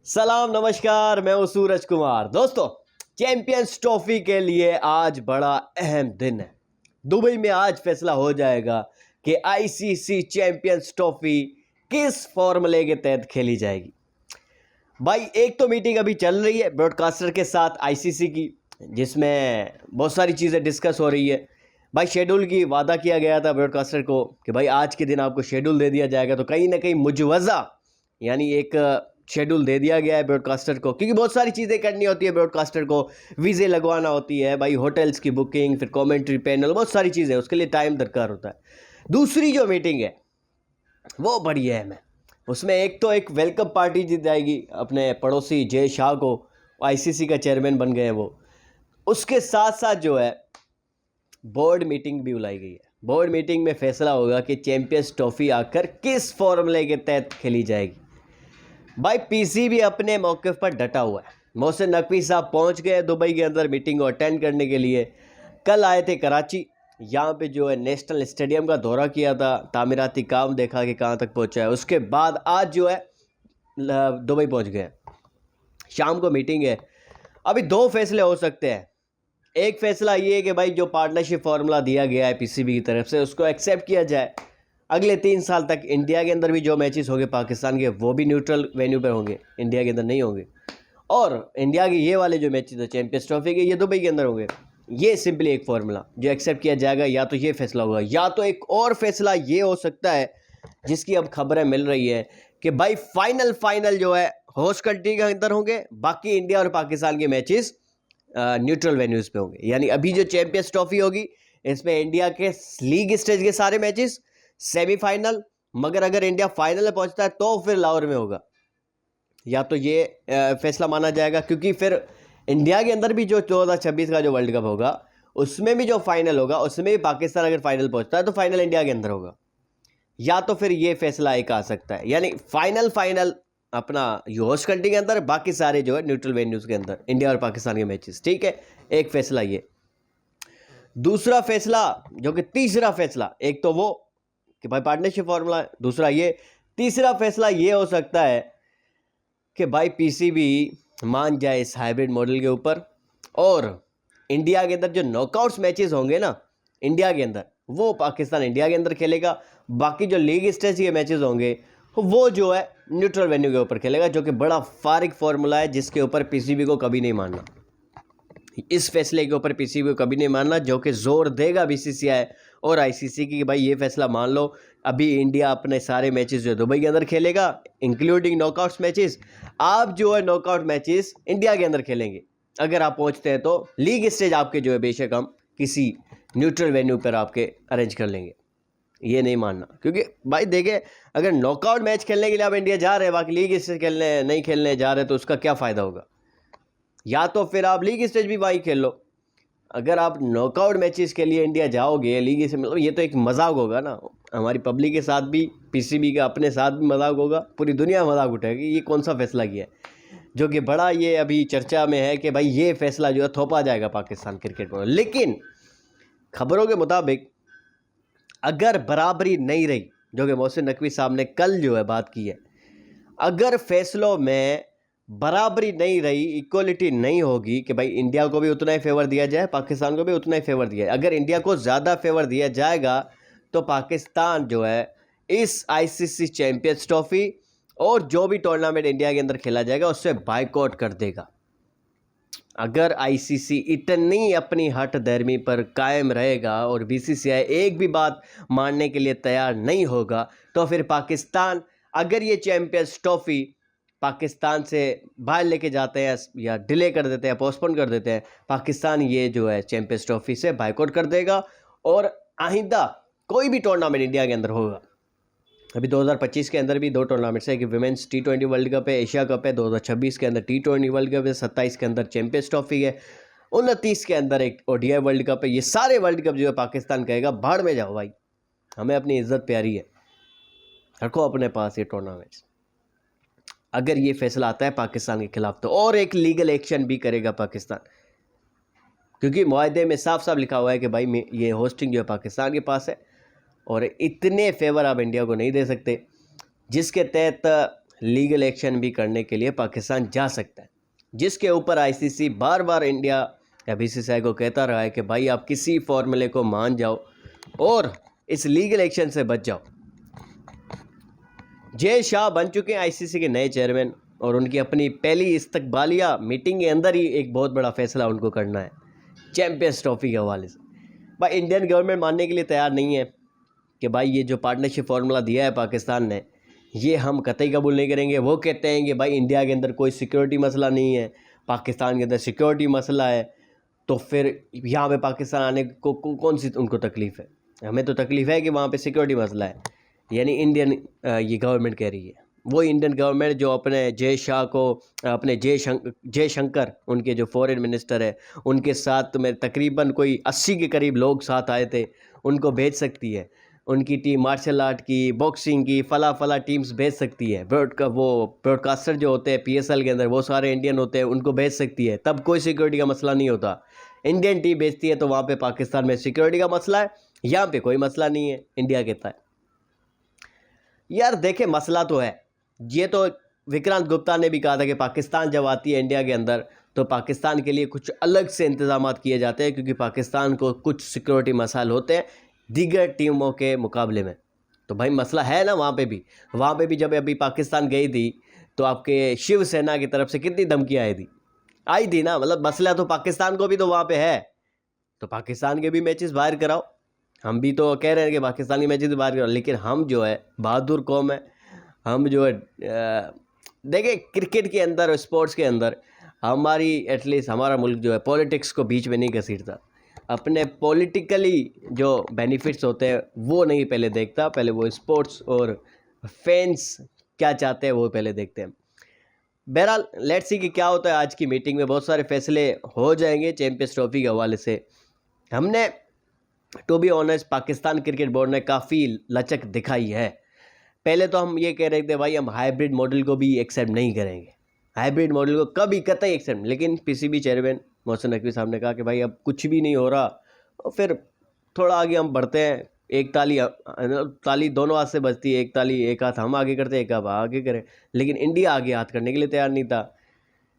सलाम नमस्कार, मैं हूं सूरज कुमार। दोस्तों, चैंपियंस ट्रॉफी के लिए आज बड़ा अहम दिन है। दुबई में आज फैसला हो जाएगा कि आईसीसी चैंपियंस ट्रॉफी किस फॉर्मूले के तहत खेली जाएगी। भाई, एक तो मीटिंग अभी चल रही है ब्रॉडकास्टर के साथ आईसीसी की, जिसमें बहुत सारी चीज़ें डिस्कस हो रही है। भाई, शेड्यूल की वादा किया गया था ब्रॉडकास्टर को कि भाई आज के दिन आपको शेड्यूल दे दिया जाएगा, तो कहीं ना कहीं मुजवज़ा यानी एक शेड्यूल दे दिया गया है ब्रॉडकास्टर को, क्योंकि बहुत सारी चीज़ें करनी होती है ब्रॉडकास्टर को। वीज़े लगवाना होती है भाई, होटल्स की बुकिंग, फिर कमेंट्री पैनल, बहुत सारी चीज़ें, उसके लिए टाइम दरकार होता है। दूसरी जो मीटिंग है वो बड़ी अहम है। उसमें एक वेलकम पार्टी दी जाएगी अपने पड़ोसी जय शाह को, आईसीसी का चेयरमैन बन गए हैं वो। उसके साथ साथ जो है बोर्ड मीटिंग भी बुलाई गई है। बोर्ड मीटिंग में फैसला होगा कि चैंपियंस ट्रॉफी आकर किस फॉर्मूले के तहत खेली जाएगी। भाई, पीसीबी अपने मौक़िफ़ पर डटा हुआ है। मोहसिन नकवी साहब पहुंच गए दुबई के अंदर मीटिंग को अटेंड करने के लिए। कल आए थे कराची, यहाँ पे जो है नेशनल स्टेडियम का दौरा किया था, तामीराती काम देखा कि कहाँ तक पहुँचा है। उसके बाद आज जो है दुबई पहुँच गए। शाम को मीटिंग है। अभी दो फैसले हो सकते हैं। एक फैसला ये है कि भाई जो पार्टनरशिप फार्मूला दिया गया है पीसीबी की तरफ से, उसको एक्सेप्ट किया जाए। अगले 3 साल तक इंडिया के अंदर भी जो मैचेस होंगे पाकिस्तान के, वो भी न्यूट्रल वेन्यू पर होंगे, इंडिया के अंदर नहीं होंगे। और इंडिया के ये वाले जो मैचेस है चैंपियंस ट्रॉफी के, ये दुबई के अंदर होंगे। ये सिंपली एक फार्मूला जो एक्सेप्ट किया जाएगा। या तो ये फैसला होगा, या तो एक और फैसला ये हो सकता है, जिसकी अब खबरें मिल रही है कि भाई फाइनल जो है होस्ट कंट्री के अंदर होंगे, बाकी इंडिया और पाकिस्तान के मैचेस न्यूट्रल वेन्यूज़ पे होंगे। यानी अभी जो चैंपियंस ट्रॉफी होगी, इसमें इंडिया के लीग स्टेज के सारे मैचेस सेमीफाइनल, मगर अगर इंडिया फाइनल में पहुंचता है तो फिर लाहौर में होगा। या तो ये फैसला माना जाएगा, क्योंकि फिर इंडिया के अंदर भी जो 2026 का जो वर्ल्ड कप होगा, उसमें भी जो फाइनल होगा, उसमें भी पाकिस्तान अगर फाइनल पहुंचता है तो फाइनल इंडिया के अंदर होगा। या तो फिर ये फैसला एक आ सकता है, यानी फाइनल अपना होस्ट कंट्री के अंदर, बाकी सारे जो है न्यूट्रल वेन्यूज़ के अंदर इंडिया और पाकिस्तान के मैचेस। ठीक है, एक फैसला ये। दूसरा फैसला जो कि तीसरा फैसला, एक तो वो कि भाई पार्टनरशिप फार्मूला, दूसरा ये, तीसरा फैसला ये हो सकता है कि भाई पीसीबी मान जाए इस हाइब्रिड मॉडल के ऊपर, और इंडिया के अंदर जो नॉकआउट्स मैचेस होंगे ना इंडिया के अंदर, वो पाकिस्तान इंडिया के अंदर खेलेगा। बाकी जो लीग स्टेज के मैचेस होंगे वो जो है न्यूट्रल वेन्यू के ऊपर खेलेगा, जो कि बड़ा फारिग फार्मूला है, जिसके ऊपर पीसीबी को कभी नहीं मानना। इस फैसले के ऊपर पीसीबी को कभी नहीं मानना, जो कि जोर देगा बीसीसीआई और आईसीसी की कि भाई ये फैसला मान लो। अभी इंडिया अपने सारे मैचेस जो दुबई के अंदर खेलेगा, इंक्लूडिंग नॉकआउट्स मैचेस। आप जो है नॉकआउट मैचेस इंडिया के अंदर खेलेंगे। अगर आप पहुंचते हैं तो लीग स्टेज आपके जो है बेशक हम किसी न्यूट्रल वेन्यू पर आपके अरेंज कर लेंगे। ये नहीं मानना, क्योंकि भाई देखे, अगर नॉकआउट मैच खेलने के लिए आप इंडिया जा रहे हैं, बाकी लीग स्टेज खेलने नहीं खेलने जा रहे, तो उसका क्या फ़ायदा होगा। या तो फिर आप लीग स्टेज भी वहीं खेल लो। अगर आप नॉकआउट मैचेस के लिए इंडिया जाओगे लीग से, मतलब ये तो एक मजाक होगा ना, हमारी पब्लिक के साथ भी, पीसीबी का अपने साथ भी मजाक होगा, पूरी दुनिया मजाक उठाएगी। ये कौन सा फैसला किया है, जो कि बड़ा ये अभी चर्चा में है कि भाई ये फैसला जो है थोपा जाएगा पाकिस्तान क्रिकेट बोर्ड। लेकिन खबरों के मुताबिक अगर बराबरी नहीं रही, जो कि मोहसिन नकवी साहब ने कल जो है बात की है, अगर फैसलों में बराबरी नहीं रही, इक्वलिटी नहीं होगी कि भाई इंडिया को भी उतना ही फेवर दिया जाए, पाकिस्तान को भी उतना ही फेवर दिया जाए, अगर इंडिया को ज़्यादा फेवर दिया जाएगा तो पाकिस्तान जो है इस आईसीसी चैंपियंस ट्रॉफी और जो भी टूर्नामेंट इंडिया के अंदर खेला जाएगा उससे बायकॉट कर देगा। अगर आईसीसी इतनी अपनी हट धर्मी पर कायम रहेगा और बीसीसीआई एक भी बात मानने के लिए तैयार नहीं होगा, तो फिर पाकिस्तान, अगर ये चैंपियंस ट्रॉफी पाकिस्तान से बाहर लेके जाते हैं या डिले कर देते हैं, पोस्टपोन कर देते हैं, पाकिस्तान ये जो है चैंपियंस ट्रॉफी से बायकॉट कर देगा और आइंदा कोई भी टूर्नामेंट इंडिया के अंदर होगा। अभी 2025 के अंदर भी 2 टूर्नामेंट्स है कि विमेंस T20 वर्ल्ड कप है, एशिया कप है, 2026 के अंदर T20 वर्ल्ड कप है, 27 के अंदर चैंपियंस ट्रॉफी है, 29 के अंदर एक ODI वर्ल्ड कप है। ये सारे वर्ल्ड कप जो है पाकिस्तान कहेगा भाड़ में जाओ भाई, हमें अपनी इज्जत प्यारी है, रखो अपने पास ये टूर्नामेंट्स। अगर ये फैसला आता है पाकिस्तान के खिलाफ, तो और एक लीगल एक्शन भी करेगा पाकिस्तान, क्योंकि मुआहदे में साफ साफ लिखा हुआ है कि भाई ये होस्टिंग जो है पाकिस्तान के पास है और इतने फेवर आप इंडिया को नहीं दे सकते, जिसके तहत लीगल एक्शन भी करने के लिए पाकिस्तान जा सकता है, जिसके ऊपर आईसीसी बार बार इंडिया या बीसीसीआई को कहता रहा है कि भाई आप किसी फॉर्मूले को मान जाओ और इस लीगल एक्शन से बच जाओ। जय शाह बन चुके हैं आईसीसी के नए चेयरमैन और उनकी अपनी पहली इस्तकबालिया मीटिंग के अंदर ही एक बहुत बड़ा फैसला उनको करना है चैंपियंस ट्रॉफी के हवाले से। भाई इंडियन गवर्नमेंट मानने के लिए तैयार नहीं है कि भाई ये जो पार्टनरशिप फार्मूला दिया है पाकिस्तान ने, ये हम कतई कबूल नहीं करेंगे। वो कहते हैं कि भाई इंडिया के अंदर कोई सिक्योरिटी मसला नहीं है, पाकिस्तान के अंदर सिक्योरिटी मसला है, तो फिर यहाँ पे पाकिस्तान आने को कौन सी उनको तकलीफ़ है? हमें तो तकलीफ़ है कि वहाँ पे सिक्योरिटी मसला है। यानी इंडियन ये गवर्नमेंट कह रही है, वो इंडियन गवर्नमेंट जो अपने जय शाह को, अपने जयशंकर उनके जो फॉरेन मिनिस्टर है, उनके साथ में तकरीबन कोई 80 के करीब लोग साथ आए थे, उनको भेज सकती है। उनकी टीम मार्शल आर्ट की, बॉक्सिंग की, फला टीम्स भेज सकती है। ब्रॉडकास्टर जो होते हैं पीएसएल के अंदर वो सारे इंडियन होते हैं, उनको भेज सकती है, तब कोई सिक्योरिटी का मसला नहीं होता। इंडियन टीम भेजती है तो वहाँ पे पाकिस्तान में सिक्योरिटी का मसला है, यहाँ पे कोई मसला नहीं है, इंडिया कहता है। यार देखे मसला तो है, ये तो विक्रांत गुप्ता ने भी कहा था कि पाकिस्तान जब आती है इंडिया के अंदर तो पाकिस्तान के लिए कुछ अलग से इंतजाम किए जाते हैं, क्योंकि पाकिस्तान को कुछ सिक्योरिटी मसाइल होते हैं दीगर टीमों के मुकाबले में। तो भाई मसला है ना वहाँ पे भी जब अभी पाकिस्तान गई थी तो आपके शिवसेना की तरफ से कितनी धमकियाँ आई थी ना। मतलब मसला तो पाकिस्तान को भी तो वहाँ पे है, तो पाकिस्तान के भी मैचेस बाहर कराओ। हम भी तो कह रहे हैं कि पाकिस्तान के मैचेस बाहर कराओ, लेकिन हम जो है बहादुर कौम है, हम जो है देखिए क्रिकेट के अंदर, स्पोर्ट्स के अंदर हमारी एटलीस्ट हमारा मुल्क जो है पॉलिटिक्स को बीच में नहीं घसीटता, अपने पॉलिटिकली जो बेनिफिट्स होते हैं वो नहीं पहले देखता, पहले वो स्पोर्ट्स और फैंस क्या चाहते हैं वो पहले देखते हैं। बहरहाल लेट्स सी कि क्या होता है। आज की मीटिंग में बहुत सारे फैसले हो जाएंगे चैंपियंस ट्रॉफी के हवाले से। हमने to be honest Pakistan cricket board ने काफ़ी लचक दिखाई है। पहले तो हम ये कह रहे थे भाई हम हाइब्रिड मॉडल को भी एक्सेप्ट नहीं करेंगे, हाइब्रिड मॉडल को कभी कतई एक्सेप्ट, लेकिन पीसीबी चेयरमैन मोहसिन नकवी साहब ने कहा कि भाई अब कुछ भी नहीं हो रहा, और फिर थोड़ा आगे हम बढ़ते हैं। एक ताली दोनों हाथ से बजती है, एक ताली एक हाथ हम आगे करते हैं, एक हाथ आगे करें, लेकिन इंडिया आगे हाथ करने के लिए तैयार नहीं था।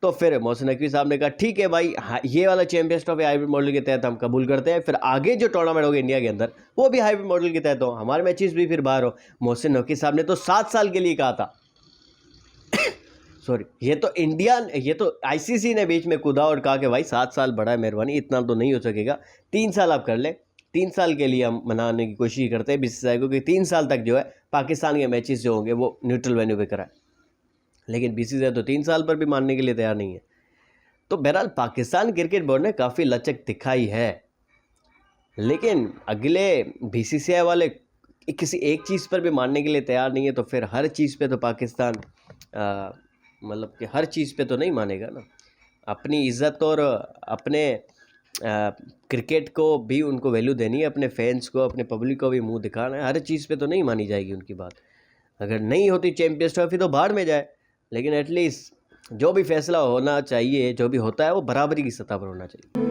तो फिर मोहसिन नकवी साहब ने कहा ठीक है भाई, ये वाला चैंपियंस ट्रॉफी हाइब्रिड मॉडल के तहत हम कबूल करते हैं, फिर आगे जो टूर्नामेंट होगा इंडिया के अंदर वो भी हाइब्रिड मॉडल के तहत हो, हमारे मैचेस भी फिर बाहर हो। मोहसिन नकवी साहब ने तो 7 साल के लिए कहा था सॉरी, ये तो आईसीसी ने बीच में कूदा और कहा कि भाई 7 साल बड़ा है, मेहरबानी इतना तो नहीं हो सकेगा, 3 साल आप कर लें। 3 साल के लिए हम मनाने की कोशिश करते हैं बीसीसीआई को कि 3 साल तक जो है पाकिस्तान के मैचेस जो होंगे वो न्यूट्रल वेन्यू पे कराए, लेकिन बीसीसीआई तो 3 साल पर भी मानने के लिए तैयार नहीं है। तो बहरहाल पाकिस्तान क्रिकेट बोर्ड ने काफ़ी लचक दिखाई है, लेकिन अगले बीसीसीआई वाले किसी एक चीज़ पर भी मानने के लिए तैयार नहीं है, तो फिर हर चीज़ पे तो पाकिस्तान मतलब कि हर चीज़ पे तो नहीं मानेगा ना। अपनी इज़्ज़त और अपने क्रिकेट को भी उनको वैल्यू देनी है, अपने फैंस को, अपने पब्लिक को भी मुंह दिखाना है, हर चीज़ पे तो नहीं मानी जाएगी उनकी बात। अगर नहीं होती चैंपियंस ट्रॉफी तो बाहर में जाए, लेकिन एटलीस्ट जो भी फैसला होना चाहिए, जो भी होता है वो बराबरी की सतह पर होना चाहिए।